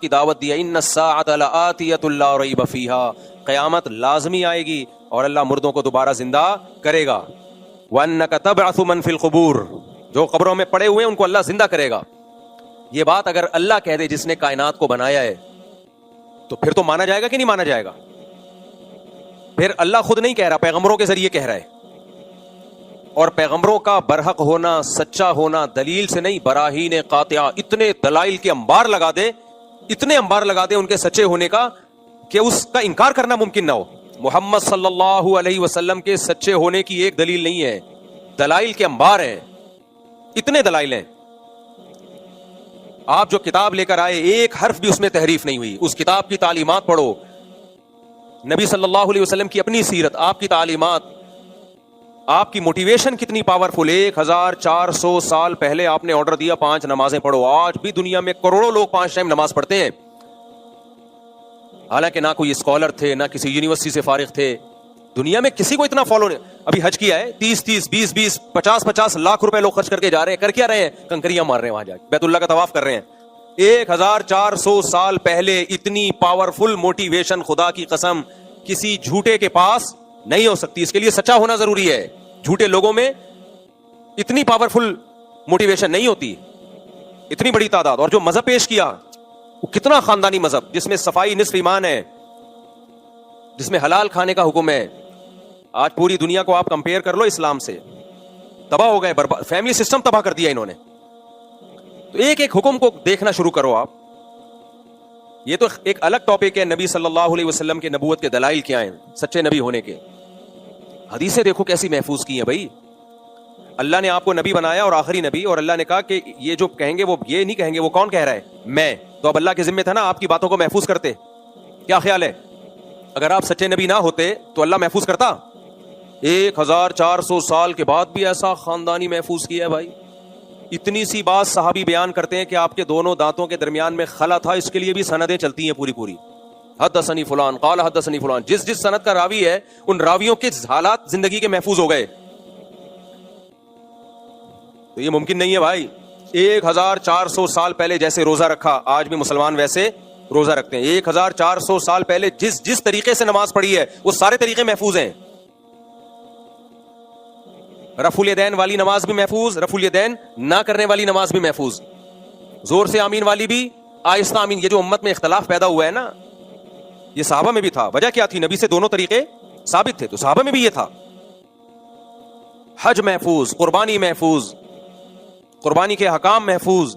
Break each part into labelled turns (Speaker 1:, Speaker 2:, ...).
Speaker 1: کی دعوت دی ہے، ان الساعۃ لآتیۃ لا ریب فیہا، قیامت لازمی آئے گی اور اللہ مردوں کو دوبارہ زندہ کرے گا. وَأَنَّكَ تَبْعَثُ مَن فِي الْقُبُورِ، جو قبروں میں پڑے ہوئے ہیں ان کو اللہ زندہ کرے گا. یہ بات اگر اللہ کہہ دے جس نے کائنات کو بنایا ہے تو پھر تو مانا جائے گا کہ نہیں مانا جائے گا؟ پھر اللہ خود نہیں کہہ رہا، پیغمبروں کے ذریعے کہہ رہا ہے. اور پیغمبروں کا برحق ہونا، سچا ہونا دلیل سے نہیں، براہین قاطعہ، اتنے دلائل کے انبار لگا دے، اتنے انبار لگا دے ان کے سچے ہونے کا کہ اس کا انکار کرنا ممکن نہ ہو. محمد صلی اللہ علیہ وسلم کے سچے ہونے کی ایک دلیل نہیں ہے، دلائل کے انبار ہیں، اتنے دلائل ہیں. آپ جو کتاب لے کر آئے ایک حرف بھی اس میں تحریف نہیں ہوئی. اس کتاب کی تعلیمات پڑھو، نبی صلی اللہ علیہ وسلم کی اپنی سیرت، آپ کی تعلیمات، آپ کی موٹیویشن کتنی پاورفل. 1400 سال پہلے آپ نے آرڈر دیا 5 نمازیں پڑھو. آج بھی دنیا میں کروڑوں لوگ 5 ٹائم نماز پڑھتے ہیں، حالانکہ نہ کوئی اسکالر تھے، نہ کسی یونیورسٹی سے فارغ تھے. دنیا میں کسی کو اتنا فالو نہیں. ابھی حج کیا ہے 30 20 50 لاکھ روپے لوگ خرچ کر کے جا رہے ہیں. کر کیا رہے ہیں؟ کنکریاں مار رہے ہیں، وہاں جا کے بیت اللہ کا طواف کر رہے ہیں. 1400 سال پہلے اتنی پاورفل موٹیویشن خدا کی قسم کسی جھوٹے کے پاس نہیں ہو سکتی. اس کے لیے سچا ہونا ضروری ہے. جھوٹے لوگوں میں اتنی پاورفل موٹیویشن نہیں ہوتی، اتنی بڑی تعداد. اور جو مذہب پیش کیا وہ کتنا خاندانی مذہب، جس میں صفائی نصف ایمان ہے، جس میں حلال کھانے کا حکم ہے. آج پوری دنیا کو آپ کمپیئر کر لو اسلام سے، تباہ ہو گئے، برباد، فیملی سسٹم تباہ کر دیا انہوں نے. تو ایک ایک حکم کو دیکھنا شروع کرو آپ. یہ تو ایک الگ ٹاپک ہے، نبی صلی اللہ علیہ وسلم کے نبوت کے دلائل کیا ہیں، سچے نبی ہونے کے. حدیثیں دیکھو کیسی محفوظ کی ہیں بھائی. اللہ نے آپ کو نبی بنایا اور آخری نبی، اور اللہ نے کہا کہ یہ جو کہیں گے وہ یہ نہیں کہیں گے. وہ کون کہہ رہا ہے؟ میں. تو اب اللہ کے ذمہ تھا نا آپ کی باتوں کو محفوظ کرتے. کیا خیال ہے؟ اگر آپ سچے نبی نہ ہوتے تو اللہ محفوظ کرتا؟ 1400 سال کے بعد بھی ایسا خاندانی محفوظ کیا ہے بھائی. اتنی سی بات صحابی بیان کرتے ہیں کہ آپ کے دونوں دانتوں کے درمیان میں خلا تھا، اس کے لیے بھی سندیں چلتی ہیں پوری. حدثنی فلان قال حدثنی فلان. جس سند کا راوی ہے ان راویوں کے حالات زندگی کے محفوظ ہو گئے. تو یہ ممکن نہیں ہے بھائی. 1400 سال پہلے جیسے روزہ رکھا آج بھی مسلمان ویسے روزہ رکھتے ہیں. 1400 سال پہلے جس طریقے سے نماز پڑھی ہے وہ سارے طریقے محفوظ ہیں. رفع الیدین والی نماز بھی محفوظ، رفع الیدین نہ کرنے والی نماز بھی محفوظ، زور سے آمین والی بھی، آہستہ آمین. یہ جو امت میں اختلاف پیدا ہوا ہے نا، یہ صحابہ میں بھی تھا. وجہ کیا تھی؟ نبی سے دونوں طریقے ثابت تھے، تو صحابہ میں بھی یہ تھا. حج محفوظ، قربانی محفوظ، قربانی کے حکام محفوظ،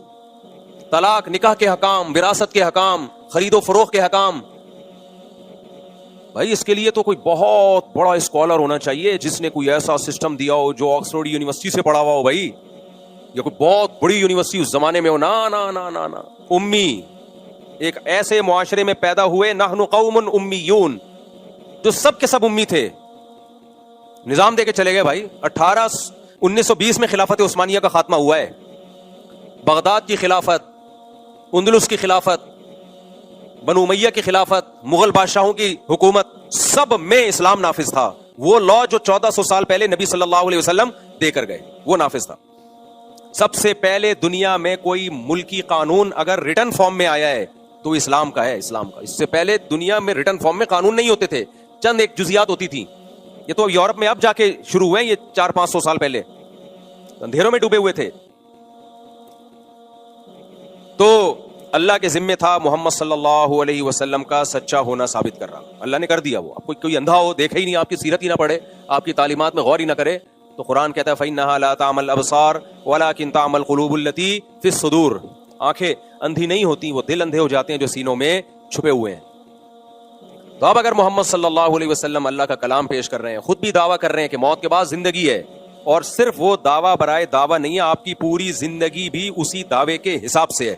Speaker 1: طلاق نکاح کے حکام، وراثت کے حکام، خرید و فروخت کے حکام. بھائی اس کے لیے تو کوئی بہت بڑا اسکالر ہونا چاہیے جس نے کوئی ایسا سسٹم دیا ہو جو آکسفورڈ یونیورسٹی سے پڑھا ہوا ہو بھائی، یا کوئی بہت بڑی یونیورسٹی اس زمانے میں ہو. نا امی. ایک ایسے معاشرے میں پیدا ہوئے، نحن قوم امیون، جو سب کے سب امی تھے. نظام دے کے چلے گئے بھائی. 1920 میں خلافت عثمانیہ کا خاتمہ ہوا ہے. بغداد کی خلافت، اندلس کی خلافت، بنو امیہ کی خلافت، مغل بادشاہوں کی حکومت، سب میں اسلام نافذ تھا. وہ لا جو 1400 سال پہلے نبی صلی اللہ علیہ وسلم دے کر گئے وہ نافذ تھا. سب سے پہلے دنیا میں کوئی ملکی قانون اگر ریٹن فارم میں آیا ہے تو اسلام کا ہے، اسلام کا. اس سے پہلے دنیا میں ریٹن فارم میں قانون نہیں ہوتے تھے، چند ایک جزیات ہوتی تھی. یہ تو یورپ میں اب جا کے شروع ہوئے، یہ 400-500 سال پہلے اندھیروں میں ڈوبے ہوئے تھے. تو اللہ کے ذمے تھا محمد صلی اللہ علیہ وسلم کا سچا ہونا ثابت کر رہا. اللہ نے کر دیا. وہ اب کوئی اندھا ہو، دیکھے ہی نہیں، آپ کی سیرت ہی نہ پڑھے، آپ کی تعلیمات میں غور ہی نہ کرے، تو قرآن کہتا ہے فَإِنَّهَا لَا تَعْمَى الْأَبْصَارُ وَلَكِن تَعْمَى الْقُلُوبُ الَّتِي فِي الصُّدُورِ. آنکھیں اندھی نہیں ہوتی، وہ دل اندھے ہو جاتے ہیں جو سینوں میں چھپے ہوئے ہیں. تو اب اگر محمد صلی اللہ علیہ وسلم اللہ کا کلام پیش کر رہے ہیں، خود بھی دعویٰ کر رہے ہیں کہ موت کے بعد زندگی ہے، اور صرف وہ دعویٰ برائے دعویٰ نہیں ہے، آپ کی پوری زندگی بھی اسی دعوے کے حساب سے ہے.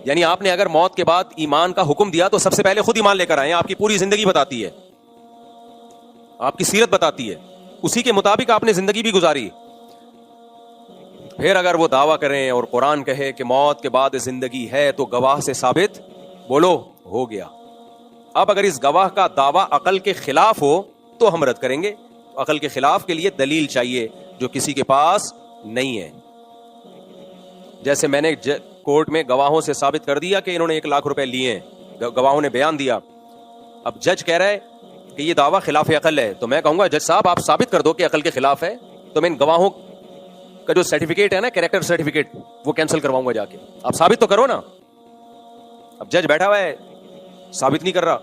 Speaker 1: یعنی آپ نے اگر موت کے بعد ایمان کا حکم دیا تو سب سے پہلے خود ایمان لے کر آئے. آپ کی پوری زندگی بتاتی ہے، آپ کی سیرت بتاتی ہے، اسی کے مطابق آپ نے زندگی بھی گزاری. پھر اگر وہ دعویٰ کریں اور قرآن کہے کہ موت کے بعد زندگی ہے تو گواہ سے ثابت بولو ہو گیا. اب اگر اس گواہ کا دعویٰ عقل کے خلاف ہو تو ہم رد کریں گے. عقل کے خلاف کے لیے دلیل چاہیے جو کسی کے پاس نہیں ہے. جیسے میں نے کورٹ میں گواہوں سے ثابت کر دیا کہ انہوں نے 1 لاکھ روپے لیے ہیں, گواہوں نے بیان دیا. اب جج کہہ رہا ہے کہ یہ دعویٰ خلاف عقل ہے, تو میں کہوں گا جج صاحب آپ ثابت کر دو کہ عقل کے خلاف ہے, تو میں ان گواہوں کا جو سرٹیفکیٹ ہے نا, کریکٹر سرٹیفکیٹ, وہ کینسل کرواؤں گا جا کے. آپ ثابت تو کرو نا. اب جج بیٹھا ہوا ہے, ثابت نہیں کر رہا.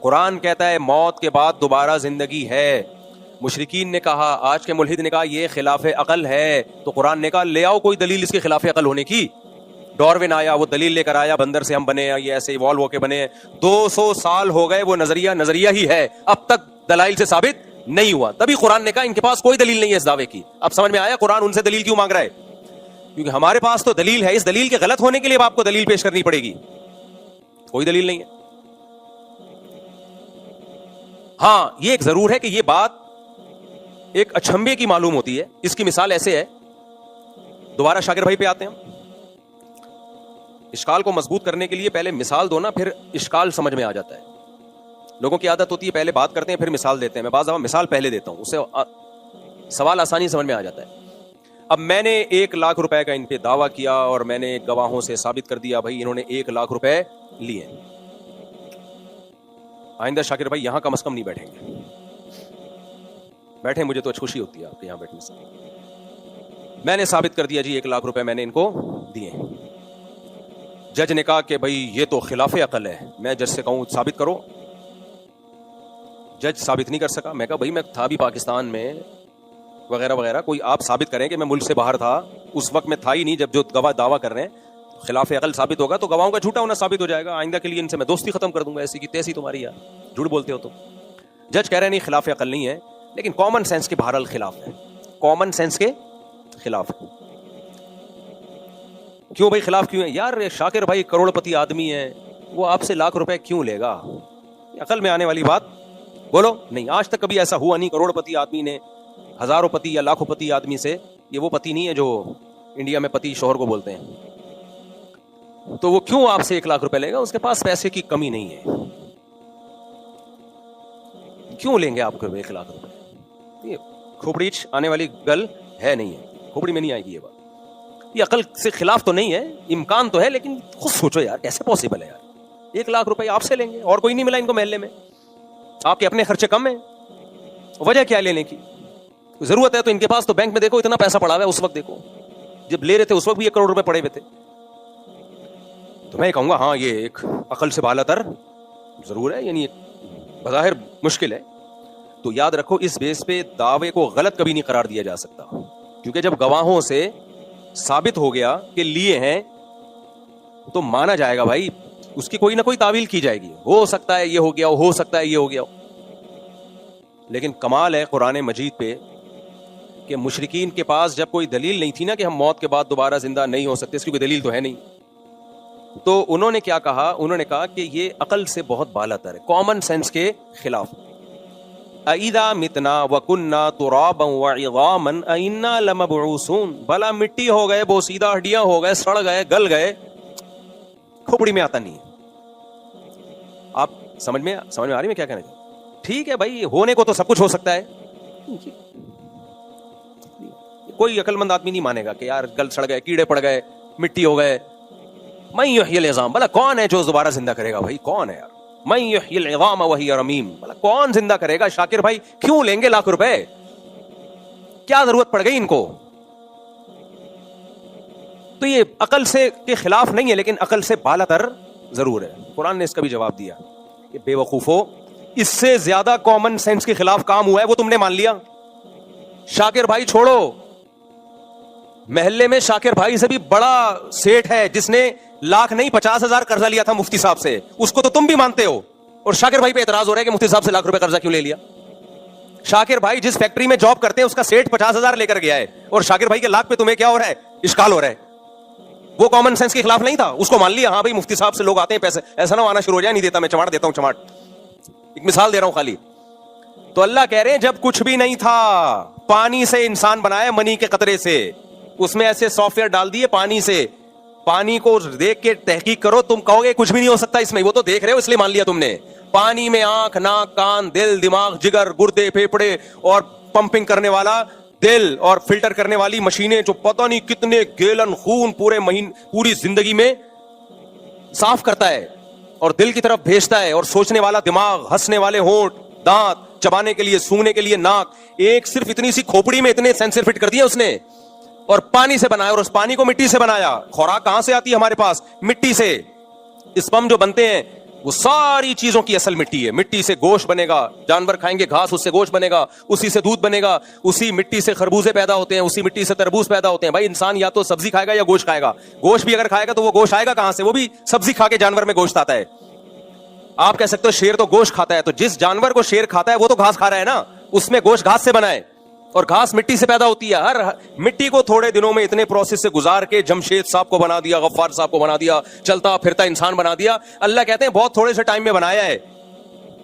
Speaker 1: قرآن کہتا ہے موت کے بعد دوبارہ زندگی ہے. مشرکین نے کہا, آج کے ملحد نے کہا یہ خلاف عقل ہے, تو قرآن نے کہا لے آؤ کوئی دلیل اس کے خلاف عقل ہونے کی. ڈاروین آیا, وہ دلیل لے کر آیا, بندر سے ہم بنے ہیں, یہ ایسے ایوالو ہو کے بنے ہیں. 200 سال ہو گئے, وہ نظریہ ہی ہے, اب تک دلائل سے ثابت نہیں ہوا. تبھی قرآن نے کہا ان کے پاس کوئی دلیل نہیں ہے اس دعوے کی. اب سمجھ میں آیا قرآن ان سے دلیل کیوں مانگ رہا ہے, کیونکہ ہمارے پاس تو دلیل ہے, اس دلیل کے غلط ہونے کے لیے آپ کو دلیل پیش کرنی پڑے گی. کوئی دلیل نہیں ہے. ہاں یہ ایک ضرور ہے کہ یہ بات ایک اچھمبے کی معلوم ہوتی ہے. اس کی مثال ایسے ہے, دوبارہ شاکر بھائی پہ آتے ہیں. اشکال کو مضبوط کرنے کے لیے پہلے مثال دو نا, پھر اشکال سمجھ میں آ جاتا ہے. لوگوں کی عادت ہوتی ہے پہلے بات کرتے ہیں پھر مثال دیتے ہیں. میں بعض دفعہ مثال پہلے دیتا ہوں, اس سے سوال آسانی سمجھ میں آ جاتا ہے. اب میں نے 1 لاکھ روپے کا ان پہ دعویٰ کیا اور میں نے گواہوں سے ثابت کر دیا بھائی انہوں نے 1 لاکھ روپے لیے. آئندہ شاکر بھائی یہاں کم از کم نہیں بیٹھیں گے. بیٹھے, مجھے تو خوشی ہوتی ہے آپ کے یہاں بیٹھنے سے. میں نے ثابت کر دیا جی 1 لاکھ روپے میں نے ان کو دیے. جج نے کہا کہ بھائی یہ تو خلاف عقل ہے. میں جج سے کہوں ثابت کرو, جج ثابت نہیں کر سکا. میں کہا بھائی میں تھا بھی پاکستان میں وغیرہ وغیرہ, کوئی آپ ثابت کریں کہ میں ملک سے باہر تھا, اس وقت میں تھا ہی نہیں جب جو گواہ دعویٰ کر رہے ہیں. خلاف عقل ثابت ہوگا تو گواہوں کا جھوٹا ہونا ثابت ہو جائے گا. آئندہ کے لیے ان سے میں دوستی ختم کر دوں گا, ایسی کی تیسی تمہاری یار, جھوٹ بولتے ہو تو. جج کہہ رہے ہیں نہیں خلاف عقل نہیں ہے, لیکن کامن سینس کے بہرحال خلاف ہے. کامن سینس کے خلاف ہے. کیوں بھائی خلاف کیوں ہے یار؟ شاکر بھائی کروڑ پتی آدمی ہے, وہ آپ سے 1 لاکھ روپے کیوں لے گا؟ عقل میں آنے والی بات بولو. نہیں, آج تک کبھی ایسا ہوا نہیں کروڑ پتی آدمی نے ہزاروں پتی یا لاکھوں پتی آدمی سے. یہ وہ پتی نہیں ہے جو انڈیا میں پتی شوہر کو بولتے ہیں. تو وہ کیوں آپ سے 1 لاکھ روپے لے گا؟ اس کے پاس پیسے کی کمی نہیں ہے. کیوں لیں گے آپ کو 1 لاکھ روپے؟ یہ کھوپڑی آنے والی گل ہے نہیں ہے, کھوپڑی میں نہیں آئے گی یہ بات. یہ عقل سے خلاف تو نہیں ہے, امکان تو ہے, لیکن خود سوچو یار کیسے پاسبل ہے یار. 1 لاکھ روپے آپ سے لیں گے اور کوئی نہیں ملا ان کو محلے میں, آپ کے اپنے خرچے کم ہیں, وجہ کیا لینے کی؟ ضرورت ہے تو ان کے پاس تو بینک میں دیکھو اتنا پیسہ پڑا ہوا ہے, اس وقت دیکھو جب لے رہے تھے اس وقت بھی 1 کروڑ روپے پڑے ہوئے تھے. تو میں کہوں گا ہاں یہ ایک عقل سے بالا تر ضرور ہے, یعنی بظاہر مشکل ہے. تو یاد رکھو اس بیس پہ دعوے کو غلط کبھی نہیں قرار دیا جا سکتا, کیونکہ جب گواہوں سے ثابت ہو گیا کہ لیے ہیں تو مانا جائے گا بھائی, اس کی کوئی نہ کوئی تعویل کی جائے گی. ہو سکتا ہے یہ ہو گیا ہو سکتا ہے یہ ہو گیا. لیکن کمال ہے قرآن مجید پہ کہ مشرکین کے پاس جب کوئی دلیل نہیں تھی نا کہ ہم موت کے بعد دوبارہ زندہ نہیں ہو سکتے, اس کی کوئی دلیل تو ہے نہیں, تو انہوں نے کیا کہا؟ انہوں نے کہا کہ یہ عقل سے بہت بالا تر ہے, کامن سینس کے خلاف. اِذَا مِتْنَا وَكُنَّا تُرَابًا وَعِظَامًا أَإِنَّا لَمَبْعُوثُونَ. بھلا مٹی ہو گئے, بوسیدہ ہڈیاں ہو گئے, سڑ گئے, گل گئے, کھوپڑی میں آتا نہیں. آپ سمجھ میں آ رہی میں کیا کہنا چاہتا ہوں؟ ٹھیک ہے بھائی, ہونے کو تو سب کچھ ہو سکتا ہے. کوئی عقل مند آدمی نہیں مانے گا کہ یار گل سڑ گئے, کیڑے پڑ گئے, مٹی ہو گئے. من یحیی العظام, بھلا کون ہے جو دوبارہ زندہ کرے گا بھائی؟ کون ہے یار؟ من یحیی العظام وہی رمیم, بھلا کون زندہ کرے گا؟ شاکر بھائی کیوں لیں گے 1 لاکھ روپے؟ کیا ضرورت پڑ گئی ان کو؟ تو یہ عقل سے کے خلاف نہیں ہے, لیکن عقل سے بالا تر ضرور ہے. قرآن نے اس کا بھی جواب دیا کہ بے وقوفو, اس سے زیادہ کامن سینس کے خلاف کام ہوا ہے وہ تم نے مان لیا. شاکر بھائی چھوڑو, محلے میں شاکر بھائی سے بھی بڑا سیٹ ہے جس نے 1 لاکھ نہیں 50,000 قرضہ لیا تھا مفتی صاحب سے, اس کو تو تم بھی مانتے ہو, اور شاکر بھائی پہ اعتراض ہو رہا ہے کہ مفتی صاحب سے 1 لاکھ روپے قرضہ کیوں لے لیا. شاکر بھائی جس فیکٹری میں جاب کرتے ہیں اس کا سیٹ 50,000 لے کر گیا ہے, اور شاکر بھائی کے 1 لاکھ پہ تمہیں کیا ہو رہا ہے؟ اشکال ہو رہا ہے. وہ کامن سینس کے خلاف نہیں تھا, اس کو مان لیا ہاں بھائی مفتی صاحب سے لوگ آتے ہیں پیسے, ایسا نہ آنا شروع ہو جائے, نہیں دیتا میں چماٹ دیتا ہوں چماٹ. ایک مثال دے رہا ہوں خالی. تو اللہ کہہ رہے ہیں جب کچھ بھی نہیں تھا, پانی سے انسان بنایا, منی کے قطرے سے, اس میں ایسے سافٹ ویئر ڈال دیے پانی سے, پانی کو دیکھ کے تحقیق کرو, تم کہو گے کچھ بھی نہیں ہو سکتا اس میں, وہ تو دیکھ رہے ہو اس لیے مان لیا تم نے. پانی میں آنکھ, ناک, کان, دل, دماغ, جگر, گردے, پھیپڑے اور پمپنگ کرنے والا دل اور فلٹر کرنے والی مشینیں جو پتہ نہیں کتنے گیلن خون پوری زندگی میں صاف کرتا ہے اور دل کی طرف بھیجتا ہے, اور سوچنے والا دماغ, ہنسنے والے ہونٹ, دانت, چبانے کے لیے, سونگنے کے لیے ناک, ایک صرف اتنی سی کھوپڑی میں اتنے سینسر فٹ کر دیا اس نے, اور پانی سے بنایا, اور اس پانی کو مٹی سے بنایا. خوراک کہاں سے آتی ہے ہمارے پاس؟ مٹی سے. اسپم جو بنتے ہیں وہ ساری چیزوں کی اصل مٹی ہے. مٹی سے گوشت بنے گا, جانور کھائیں گے گھاس, اس سے گوشت بنے گا, اسی سے دودھ بنے گا, اسی مٹی سے خربوزے پیدا ہوتے ہیں, اسی مٹی سے تربوز پیدا ہوتے ہیں. بھائی انسان یا تو سبزی کھائے گا یا گوشت کھائے گا. گوشت بھی اگر کھائے گا تو وہ گوشت آئے گا کہاں سے؟ وہ بھی سبزی کھا کے جانور میں گوشت آتا ہے. آپ کہہ سکتے ہو شیر تو گوشت کھاتا ہے, تو جس جانور کو شیر کھاتا ہے وہ تو گھاس کھا رہا ہے نا, اس میں گوشت گھاس سے بنا ہے, اور گھاس مٹی سے پیدا ہوتی ہے. ہر مٹی کو تھوڑے دنوں میں اتنے پروسیس سے گزار کے جمشید صاحب کو بنا دیا, غفار صاحب کو بنا دیا, چلتا پھرتا انسان بنا دیا. اللہ کہتے ہیں بہت تھوڑے سے ٹائم میں بنایا ہے.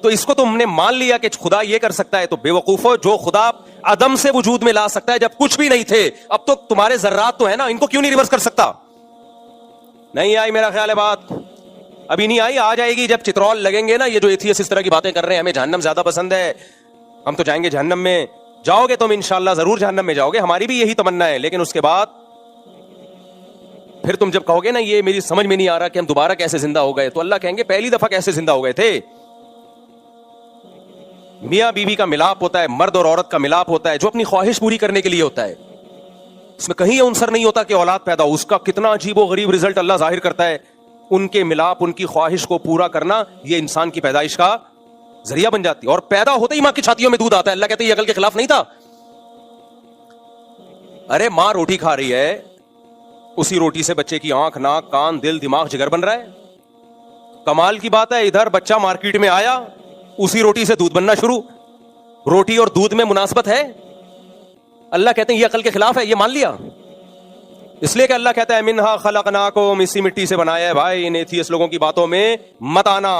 Speaker 1: تو اس کو تم نے مان لیا کہ خدا یہ کر سکتا ہے, تو بے وقوفو, جو خدا عدم سے وجود میں لا سکتا ہے جب کچھ بھی نہیں تھے, اب تو تمہارے ذرات تو ہے نا, ان کو کیوں نہیں ریورس کر سکتا؟ نہیں آئی میرا خیال ہے بات, ابھی نہیں آئی, آ جائے گی جب چترول لگیں گے نا. یہ جو ایتھیسٹ اس طرح کی باتیں کر رہے ہیں ہمیں جہنم زیادہ پسند ہے, ہم تو جائیں گے جہنم میں. جاؤ گے تم انشاءاللہ, ضرور جہنم میں جاؤ گے, ہماری بھی یہی تمنا ہے. لیکن اس کے بعد پھر تم جب کہو گے نا یہ میری سمجھ میں نہیں آ رہا کہ ہم دوبارہ کیسے زندہ ہو گئے, تو اللہ کہیں گے پہلی دفعہ کیسے زندہ ہو گئے تھے. میاں بیوی کا ملاپ ہوتا ہے, مرد اور عورت کا ملاپ ہوتا ہے, جو اپنی خواہش پوری کرنے کے لیے ہوتا ہے. اس میں کہیں یہ عنصر نہیں ہوتا کہ اولاد پیدا ہو. اس کا کتنا عجیب و غریب رزلٹ اللہ ظاہر کرتا ہے. ان کے ملاپ, ان کی خواہش کو پورا کرنا, یہ انسان کی پیدائش کا ذریعہ بن جاتی ہے. اور پیدا ہوتے ہی ماں کی چھاتیوں میں دودھ آتا ہے. اللہ کہتے ہیں یہ عقل کے خلاف نہیں تھا. ارے ماں روٹی کھا رہی ہے, اسی روٹی سے بچے کی آنکھ, ناک, کان, دل, دماغ, جگر بن رہا ہے. کمال کی بات ہے, ادھر بچہ مارکیٹ میں آیا, اسی روٹی سے دودھ بننا شروع. روٹی اور دودھ میں مناسبت ہے؟ اللہ کہتے ہیں یہ عقل کے خلاف ہے, یہ مان لیا. اس لیے کہ اللہ کہتا ہے منہا خلقناکم, اسی مٹی سے بنایا ہے. بھائی ان ایتھیسٹ لوگوں کی باتوں میں مت آنا.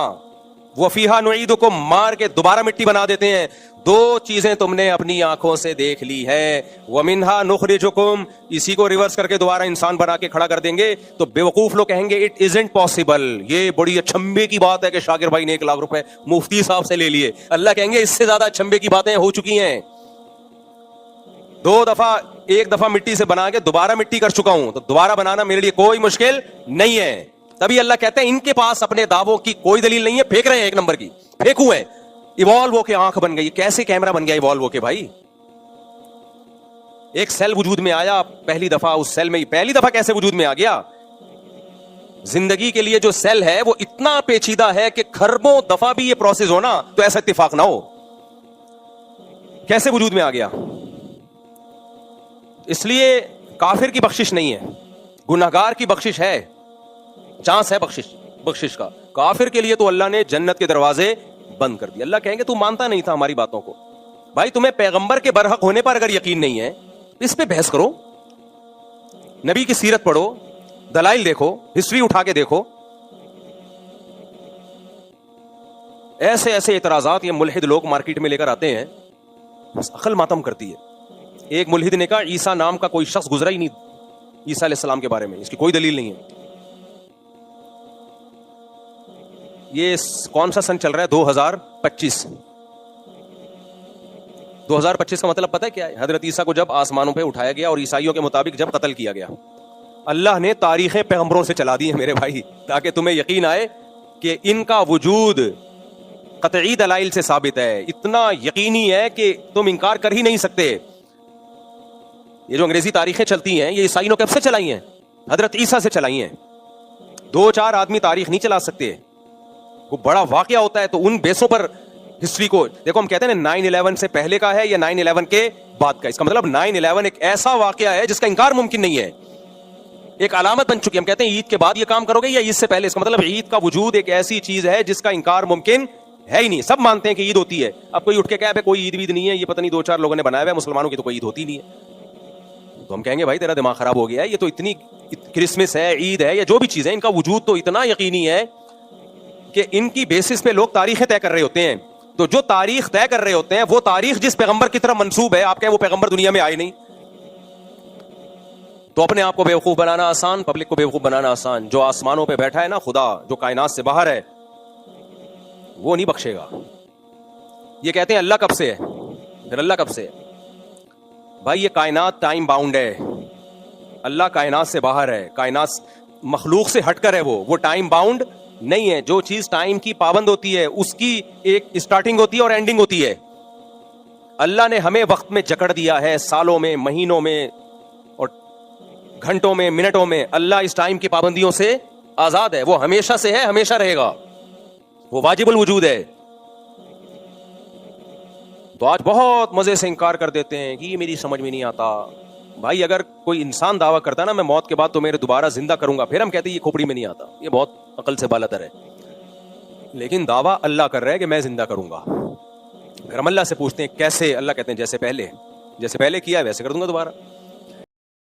Speaker 1: وفیہا نعیدکم, مار کے دوبارہ مٹی بنا دیتے ہیں. دو چیزیں تم نے اپنی آنکھوں سے دیکھ لی ہے. ومنہا نخرجکم, اسی کو ریورس کر کے دوبارہ انسان بنا کے کھڑا کر دیں گے. تو بیوقوف لوگ کہیں گے اٹ ازنٹ پاسبل. یہ بڑی اچھمبے کی بات ہے کہ شاکر بھائی نے 1 لاکھ روپے مفتی صاحب سے لے لیے. اللہ کہیں گے اس سے زیادہ اچھمبے کی باتیں ہو چکی ہیں. 2 دفعہ, 1 دفعہ مٹی سے بنا کے دوبارہ مٹی کر چکا ہوں, تو دوبارہ بنانا میرے لیے کوئی مشکل نہیں ہے. تبھی اللہ کہتے ہیں ان کے پاس اپنے دعووں کی کوئی دلیل نہیں ہے, پھینک رہے ہیں 1 نمبر کی, پھینکو ہے. ایوالو ہو کے آنکھ بن گئی, کیسے کیمرہ بن گیا ایوالو ہو کے؟ بھائی ایک سیل وجود میں آیا پہلی دفعہ, اس سیل میں پہلی دفعہ کیسے وجود میں آ گیا؟ زندگی کے لیے جو سیل ہے وہ اتنا پیچیدہ ہے کہ خربوں دفعہ بھی یہ پروسیس ہونا تو ایسا اتفاق نہ ہو. کیسے وجود میں آ گیا؟ اس لیے کافر کی بخشش نہیں ہے, گنہگار کی بخشش ہے, چانس ہے بخشش کا. کافر کے لیے تو اللہ نے جنت کے دروازے بند کر دیا. اللہ کہیں گے تو مانتا نہیں تھا ہماری باتوں کو. بھائی تمہیں پیغمبر کے برحق ہونے پر اگر یقین نہیں ہے, اس پہ بحث کرو, نبی کی سیرت پڑھو, دلائل دیکھو, ہسٹری اٹھا کے دیکھو. ایسے ایسے اعتراضات یہ ملحد لوگ مارکیٹ میں لے کر آتے ہیں, بس عقل ماتم کرتی ہے. ایک ملحد نے کہا عیسیٰ نام کا کوئی شخص گزرا ہی نہیں عیسیٰ علیہ السلام کے بارے میں, اس کی کوئی دلیل نہیں ہے. یہ کون سا سن چل رہا ہے؟ 2025. 2025 کا مطلب پتہ ہے کیا ہے؟ حضرت عیسیٰ کو جب آسمانوں پہ اٹھایا گیا اور عیسائیوں کے مطابق جب قتل کیا گیا. اللہ نے تاریخیں پیغمبروں سے چلا دی ہیں میرے بھائی, تاکہ تمہیں یقین آئے کہ ان کا وجود قطعی دلائل سے ثابت ہے. اتنا یقینی ہے کہ تم انکار کر ہی نہیں سکتے. یہ جو انگریزی تاریخیں چلتی ہیں یہ عیسائیوں نے کب سے چلائی ہیں؟ حضرت عیسیٰ سے چلائی ہیں. 2-4 آدمی تاریخ نہیں چلا سکتے. وہ بڑا واقعہ ہوتا ہے تو ان بیسوں پر ہسٹری کو دیکھو. ہم کہتے ہیں 9/11 سے پہلے کا ہے یا 9/11 کے بعد کا. اس کا مطلب 9/11 ایک ایسا واقعہ ہے جس کا انکار ممکن نہیں ہے, ایک علامت بن چکی. ہم کہتے ہیں عید کے بعد یہ کام کرو گے یا عید سے پہلے. اس کا مطلب عید کا وجود ایک ایسی چیز ہے جس کا انکار ممکن ہے ہی نہیں. سب مانتے ہیں کہ عید ہوتی ہے. اب کوئی اٹھ کے کہے کوئی عید وید نہیں ہے, یہ پتہ نہیں 2-4 لوگوں نے بنایا ہوا ہے, مسلمانوں کی تو کوئی عید ہوتی نہیں ہے. تو ہم کہیں گے بھائی تیرا دماغ خراب ہو گیا ہے. یہ تو اتنی کرسمس ہے, عید ہے, یا جو بھی چیز ہے, ان کا وجود تو اتنا یقینی ہے کہ ان کی بیسس پہ لوگ تاریخیں طے کر رہے ہوتے ہیں. تو جو تاریخ طے کر رہے ہوتے ہیں وہ تاریخ جس پیغمبر کی طرف منسوب ہے, آپ کہیں وہ پیغمبر دنیا میں آئے نہیں. تو اپنے آپ کو بیوقوف بنانا آسان, پبلک کو بیوقوف بنانا آسان. جو آسمانوں پہ بیٹھا ہے نا خدا, جو کائنات سے باہر ہے, وہ نہیں بخشے گا. یہ کہتے ہیں اللہ کب سے ہے, پھر اللہ کب سے ہے؟ بھائی یہ کائنات ٹائم باؤنڈ ہے, اللہ کائنات سے باہر ہے, کائنات مخلوق سے ہٹ کر ہے, وہ ٹائم باؤنڈ نہیں ہے. جو چیز ٹائم کی پابند ہوتی ہے اس کی ایک اسٹارٹنگ ہوتی ہے اور اینڈنگ ہوتی ہے. اللہ نے ہمیں وقت میں جکڑ دیا ہے, سالوں میں, مہینوں میں اور گھنٹوں میں, منٹوں میں. اللہ اس ٹائم کی پابندیوں سے آزاد ہے, وہ ہمیشہ سے ہے, ہمیشہ رہے گا, وہ واجب الوجود ہے. تو آج بہت مزے سے انکار کر دیتے ہیں کہ یہ میری سمجھ میں نہیں آتا. بھائی اگر کوئی انسان دعویٰ کرتا ہے نا میں موت کے بعد تو میرے دوبارہ زندہ کروں گا, پھر ہم کہتے ہیں یہ کھوپڑی میں نہیں آتا, یہ بہت عقل سے بالاتر ہے. لیکن دعویٰ اللہ کر رہا ہے کہ میں زندہ کروں گا. اگر ہم اللہ سے پوچھتے ہیں کیسے, اللہ کہتے ہیں جیسے پہلے کیا ہے ویسے کر دوں گا دوبارہ.